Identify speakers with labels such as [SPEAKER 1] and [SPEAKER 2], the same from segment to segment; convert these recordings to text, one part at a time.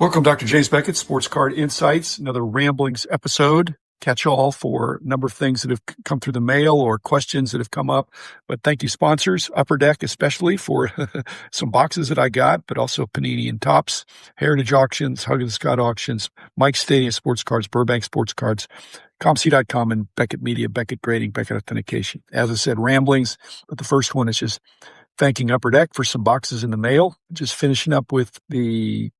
[SPEAKER 1] Welcome, Dr. James Beckett, Sports Card Insights, another Ramblings episode. Catch all for a number of things that have come through the mail or questions that have come up. But thank you, sponsors, Upper Deck especially, for some boxes that I got, but also Panini and Topps, Heritage Auctions, Hug of the Scott Auctions, Mike Stadium Sports Cards, Burbank Sports Cards, ComC.com, and Beckett Media, Beckett Grading, Beckett Authentication. As I said, Ramblings, but the first one is just thanking Upper Deck for some boxes in the mail. Just finishing up with the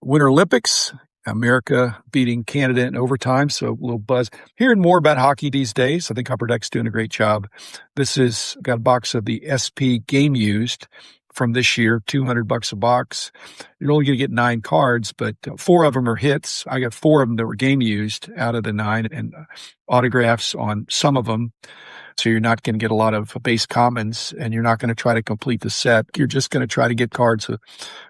[SPEAKER 1] Winter Olympics, America beating Canada in overtime. So a little buzz. Hearing more about hockey these days. I think Upper Deck's doing a great job. This is got a box of the SP Game Used from this year, $200 a box. You're only going to get 9 cards, but 4 of them are hits. I got 4 of them that were game used out of the 9 and autographs on some of them. So you're not going to get a lot of base commons, and you're not going to try to complete the set. You're just going to try to get cards of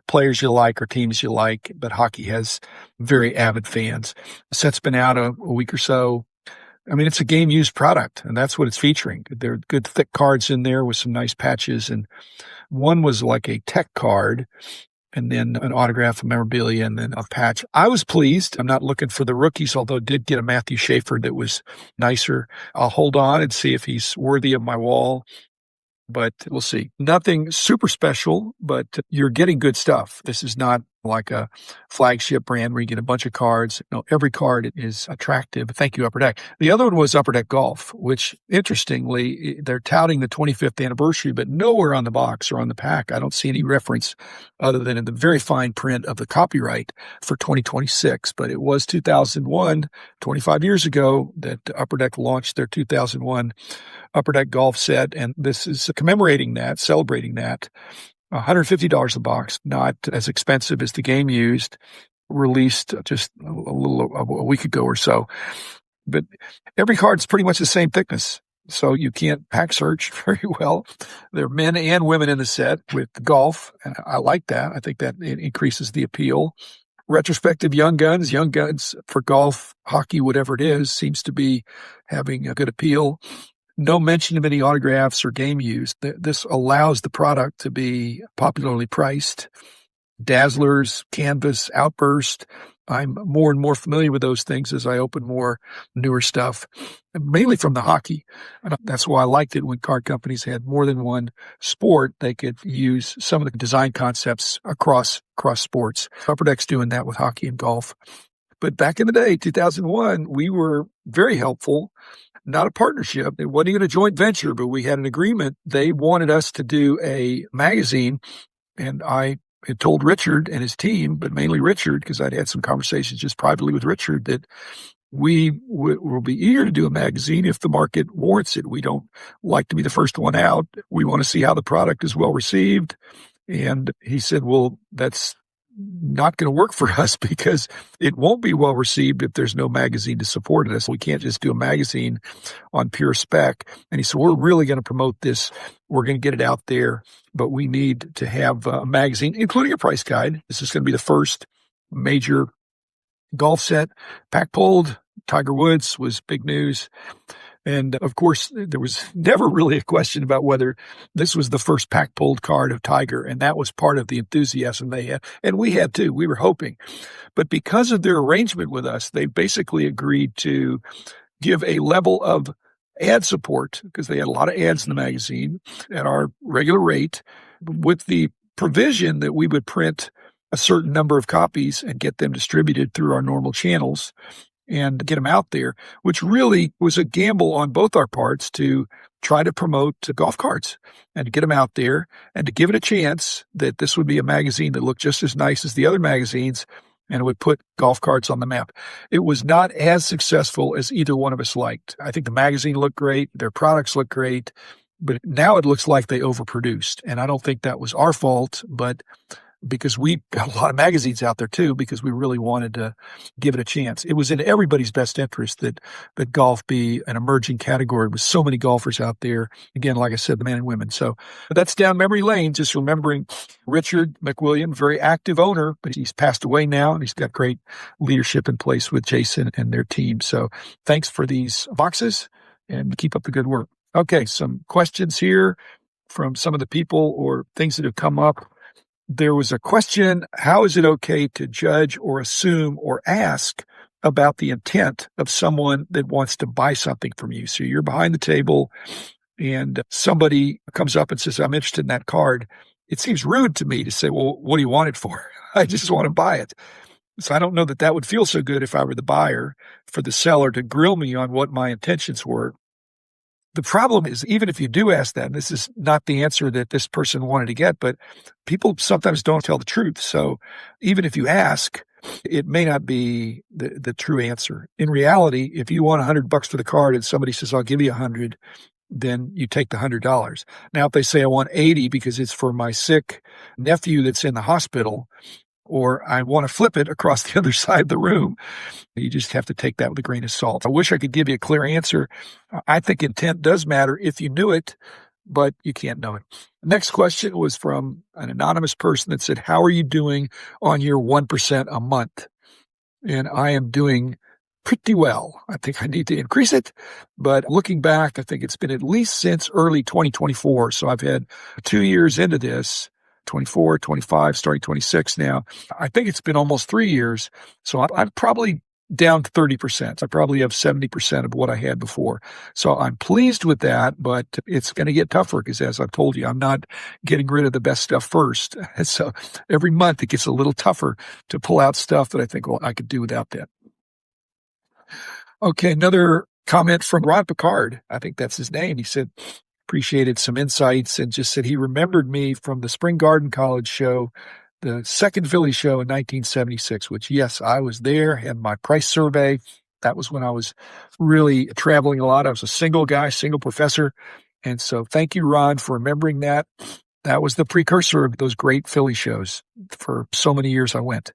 [SPEAKER 1] players you like or teams you like. But hockey has very avid fans. The set's been out a week or so. I mean, it's a game-used product, and that's what it's featuring. There are good, thick cards in there with some nice patches, and one was like a tech card, and then an autograph, a memorabilia, and then a patch. I was pleased. I'm not looking for the rookies, although I did get a Matthew Schaefer that was nicer. I'll hold on and see if he's worthy of my wall, but we'll see. Nothing super special, but you're getting good stuff. This is not like a flagship brand where you get a bunch of cards. No, every card is attractive. Thank you, Upper Deck. The other one was Upper Deck Golf, which interestingly, they're touting the 25th anniversary, but nowhere on the box or on the pack, I don't see any reference other than in the very fine print of the copyright for 2026. But it was 2001, 25 years ago, that Upper Deck launched their 2001 Upper Deck Golf set. And this is commemorating that, celebrating that. $150 a box, not as expensive as the Game Used, released just a week ago or so. But every card's pretty much the same thickness, so you can't pack search very well. There are men and women in the set with golf, and I like that. I think that it increases the appeal. Retrospective young guns for golf, hockey, whatever it is, seems to be having a good appeal. No mention of any autographs or game used. This allows the product to be popularly priced. Dazzlers, Canvas, Outburst. I'm more and more familiar with those things as I open more newer stuff, mainly from the hockey. And that's why I liked it when card companies had more than one sport. They could use some of the design concepts across sports. Upper Deck's doing that with hockey and golf. But back in the day, 2001, we were very helpful. Not a partnership. It wasn't even a joint venture, but we had an agreement. They wanted us to do a magazine, and I had told Richard and his team, but mainly Richard, because I'd had some conversations just privately with Richard, that we will be eager to do a magazine if the market warrants it. We don't like to be the first one out. We want to see how the product is well received. And he said, well, that's not going to work for us because it won't be well received if there's no magazine to support us. We can't just do a magazine on pure spec. And he said, we're really going to promote this. We're going to get it out there, but we need to have a magazine, including a price guide. This is going to be the first major golf set. Pack pulled. Tiger Woods was big news. And of course, there was never really a question about whether this was the first pack-pulled card of Tiger, and that was part of the enthusiasm they had. And we had too. We were hoping. But because of their arrangement with us, they basically agreed to give a level of ad support, because they had a lot of ads in the magazine, at our regular rate, with the provision that we would print a certain number of copies and get them distributed through our normal channels and get them out there, which really was a gamble on both our parts to try to promote golf cards and to get them out there and to give it a chance that this would be a magazine that looked just as nice as the other magazines and it would put golf cards on the map. It was not as successful as either one of us liked. I think the magazine looked great. Their products looked great, but now it looks like they overproduced. And I don't think that was our fault, but because we got a lot of magazines out there too, because we really wanted to give it a chance. It was in everybody's best interest that golf be an emerging category with so many golfers out there. Again, like I said, the men and women. So that's down memory lane, just remembering Richard McWilliam, very active owner, but he's passed away now and he's got great leadership in place with Jason and their team. So thanks for these boxes and keep up the good work. Okay, some questions here from some of the people or things that have come up. there was a question, how is it okay to judge or assume or ask about the intent of someone that wants to buy something from you? So you're behind the table and somebody comes up and says, I'm interested in that card. It seems rude to me to say, well, what do you want it for? I just want to buy it. So I don't know that that would feel so good if I were the buyer, for the seller to grill me on what my intentions were. The problem is, even if you do ask that, and this is not the answer that this person wanted to get, but people sometimes don't tell the truth. So even if you ask, it may not be the true answer. In reality, if you want $100 for the card and somebody says, I'll give you 100, then you take the $100. Now, if they say I want 80 because it's for my sick nephew that's in the hospital, or I want to flip it across the other side of the room, you just have to take that with a grain of salt. I wish I could give you a clear answer. I think intent does matter if you knew it, but you can't know it. The next question was from an anonymous person that said, how are you doing on your 1% a month? And I am doing pretty well. I think I need to increase it, but looking back, I think it's been at least since early 2024. So I've had 2 years into this, 24, 25, starting 26 now. I think it's been almost 3 years. So I'm probably down to 30%. I probably have 70% of what I had before. So I'm pleased with that, but it's going to get tougher because, as I've told you, I'm not getting rid of the best stuff first. So every month it gets a little tougher to pull out stuff that I think, well, I could do without that. Okay, another comment from Ron Picard. I think that's his name. He said, appreciated some insights and just said he remembered me from the Spring Garden College show, the second Philly show in 1976, which, yes, I was there, had my price survey. That was when I was really traveling a lot. I was a single guy, single professor. And so thank you, Ron, for remembering that. That was the precursor of those great Philly shows. For so many years I went.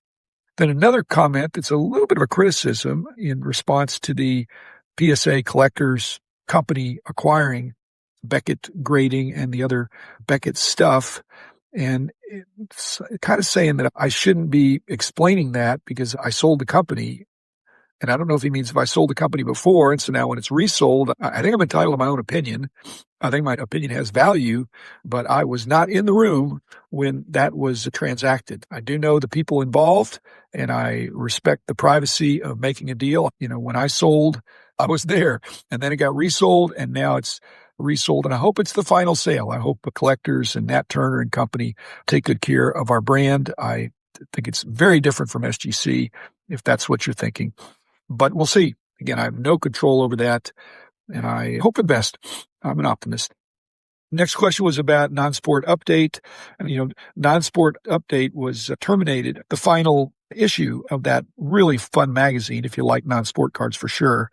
[SPEAKER 1] Then another comment that's a little bit of a criticism in response to the PSA Collectors company acquiring Beckett grading and the other Beckett stuff. And it's kind of saying that I shouldn't be explaining that because I sold the company. And I don't know if he means if I sold the company before. And so now when it's resold, I think I'm entitled to my own opinion. I think my opinion has value, but I was not in the room when that was transacted. I do know the people involved, and I respect the privacy of making a deal. You know, when I sold, I was there, and then it got resold, and now it's resold. And I hope it's the final sale. I hope the Collectors and Nat Turner and company take good care of our brand. I think it's very different from SGC, if that's what you're thinking. But we'll see. Again, I have no control over that, and I hope the best. I'm an optimist. Next question was about Non-Sport Update. And, you know, Non-Sport Update was terminated, the final issue of that really fun magazine, if you like non-sport cards for sure,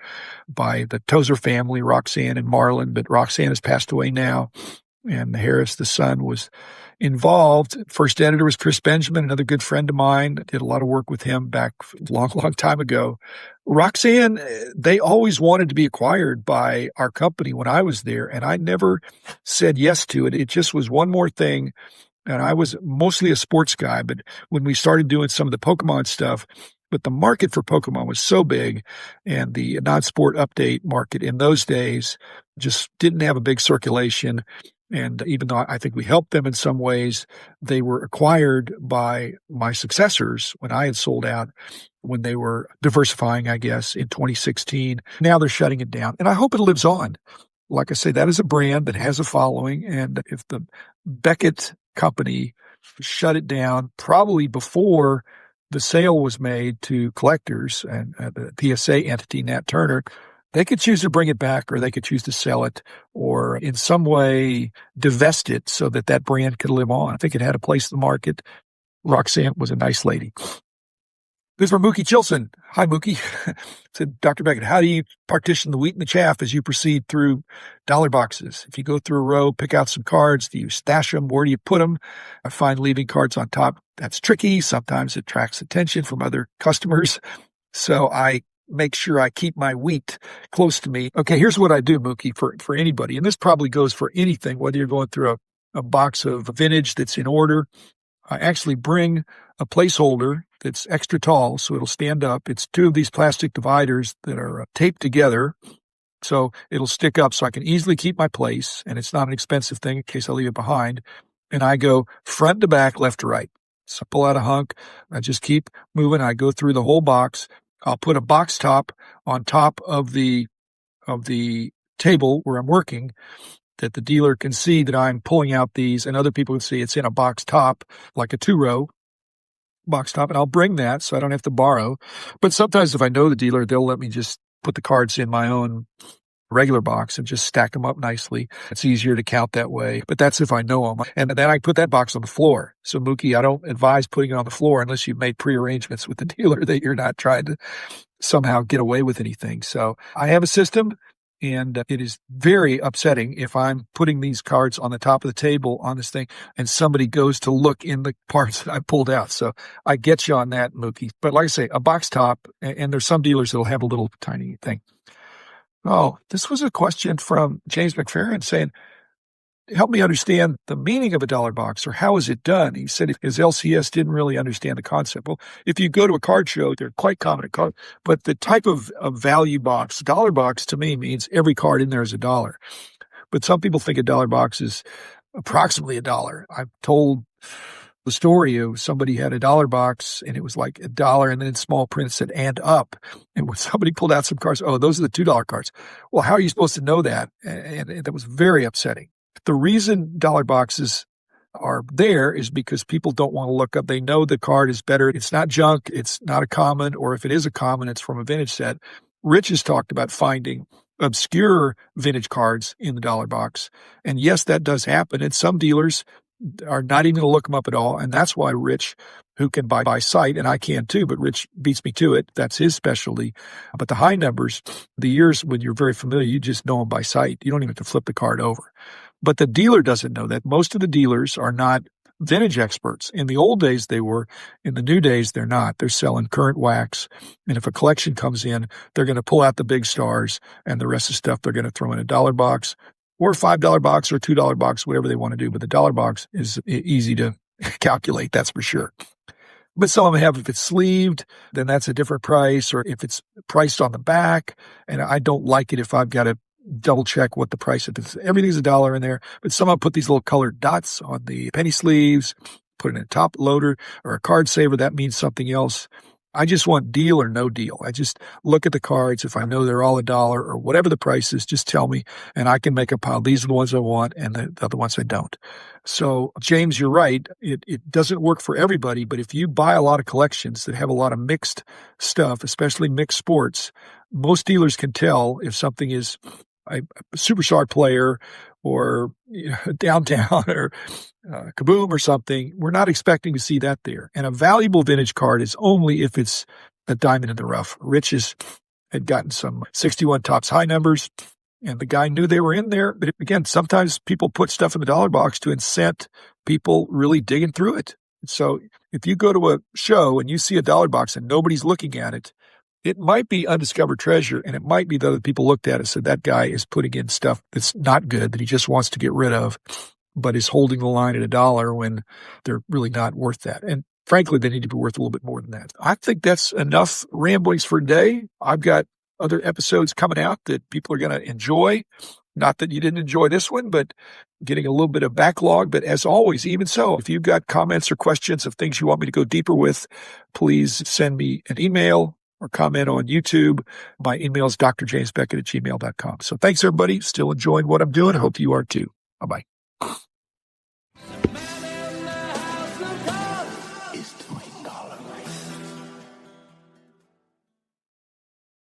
[SPEAKER 1] by the Toser family, Roxanne and Marlon. But Roxanne has passed away now, and Harris, the son, was involved. First editor was Chris Benjamin, another good friend of mine. Did a lot of work with him back a long, long time ago. Roxanne, they always wanted to be acquired by our company when I was there, and I never said yes to it. It just was one more thing. And I was mostly a sports guy, but when we started doing some of the Pokemon stuff, but the market for Pokemon was so big, and the non-sport update market in those days just didn't have a big circulation. And even though I think we helped them in some ways, they were acquired by my successors when I had sold out, when they were diversifying, I guess, in 2016. Now they're shutting it down, and I hope it lives on. Like I say, that is a brand that has a following, and if the Beckett company shut it down probably before the sale was made to Collectors and the PSA entity, Nat Turner, they could choose to bring it back, or they could choose to sell it, or in some way divest it so that that brand could live on. I think it had a place in the market. Roxanne was a nice lady. This is from Mookie Chilson. Hi, Mookie. Said, Dr. Beckett, how do you partition the wheat and the chaff as you proceed through dollar boxes? If you go through a row, pick out some cards, do you stash them? Where do you put them? I find leaving cards on top, that's tricky. Sometimes it attracts attention from other customers. So I make sure I keep my wheat close to me. Okay, here's what I do, Mookie, for anybody. And this probably goes for anything, whether you're going through a box of vintage that's in order. I actually bring a placeholder that's extra tall, so it'll stand up. It's 2 of these plastic dividers that are taped together, so it'll stick up so I can easily keep my place, and it's not an expensive thing in case I leave it behind. and I go front to back, left to right. So I pull out a hunk. I just keep moving. I go through the whole box. I'll put a box top on top of the table where I'm working, that the dealer can see that I'm pulling out these, and other people can see it's in a box top, like a 2-row box top, and I'll bring that so I don't have to borrow. But sometimes if I know the dealer, they'll let me just put the cards in my own regular box and just stack them up nicely. It's easier to count that way, but that's if I know them. And then I put that box on the floor. So Mookie, I don't advise putting it on the floor unless you've made prearrangements with the dealer that you're not trying to somehow get away with anything. So I have a system, and it is very upsetting if I'm putting these cards on the top of the table on this thing and somebody goes to look in the parts that I pulled out. So I get you on that, Mookie. But like I say, a box top, and there's some dealers that'll have a little tiny thing. Oh, this was a question from James McFerrin saying, help me understand the meaning of a dollar box, or how is it done? He said his LCS didn't really understand the concept. Well, if you go to a card show, they're quite common at card, but the type of value box, dollar box to me means every card in there is $1. But some people think a dollar box is approximately $1. I've told the story of somebody had a dollar box and it was like $1, and then in small print it said "and up." And when somebody pulled out some cards, oh, those are the $2 cards. Well, how are you supposed to know that? And that was very upsetting. The reason dollar boxes are there is because people don't want to look up. They know the card is better. It's not junk. It's not a common, or if it is a common, it's from a vintage set. Rich has talked about finding obscure vintage cards in the dollar box. And yes, that does happen. And some dealers are not even going to look them up at all. And that's why Rich, who can buy by sight, and I can too, but Rich beats me to it. That's his specialty. But the high numbers, the years when you're very familiar, you just know them by sight. You don't even have to flip the card over. But the dealer doesn't know that. Most of the dealers are not vintage experts. In the old days, they were. In the new days, they're not. They're selling current wax. And if a collection comes in, they're going to pull out the big stars, and the rest of the stuff they're going to throw in a dollar box or a $5 box or a $2 box, whatever they want to do. But the dollar box is easy to calculate, that's for sure. But some of them have, if it's sleeved, then that's a different price, or if it's priced on the back. And I don't like it if I've got to double check what the price is. Everything's $1 in there, but some of them put these little colored dots on the penny sleeves, put it in a top loader or a card saver. That means something else. I just want deal or no deal. I just look at the cards. If I know they're all $1 or whatever the price is, just tell me, and I can make a pile. These are the ones I want, and the other ones I don't. So, James, you're right. It doesn't work for everybody, but if you buy a lot of collections that have a lot of mixed stuff, especially mixed sports, most dealers can tell if something is a superstar player or downtown or Kaboom or something. We're not expecting to see that there. And a valuable vintage card is only if it's a diamond in the rough. Rich had gotten some 61 tops high numbers, and the guy knew they were in there. But again, sometimes people put stuff in the dollar box to incent people really digging through it. So if you go to a show and you see a dollar box and nobody's looking at it, it might be undiscovered treasure, and it might be that other people looked at it and said that guy is putting in stuff that's not good, that he just wants to get rid of, but is holding the line at $1 when they're really not worth that. And frankly, they need to be worth a little bit more than that. I think that's enough ramblings for today. I've got other episodes coming out that people are going to enjoy. Not that you didn't enjoy this one, but getting a little bit of backlog. But as always, even so, if you've got comments or questions of things you want me to go deeper with, please send me an email or comment on YouTube. My email is drjamesbeckett@gmail.com. So thanks, everybody. Still enjoying what I'm doing. I hope you are too. Bye-bye.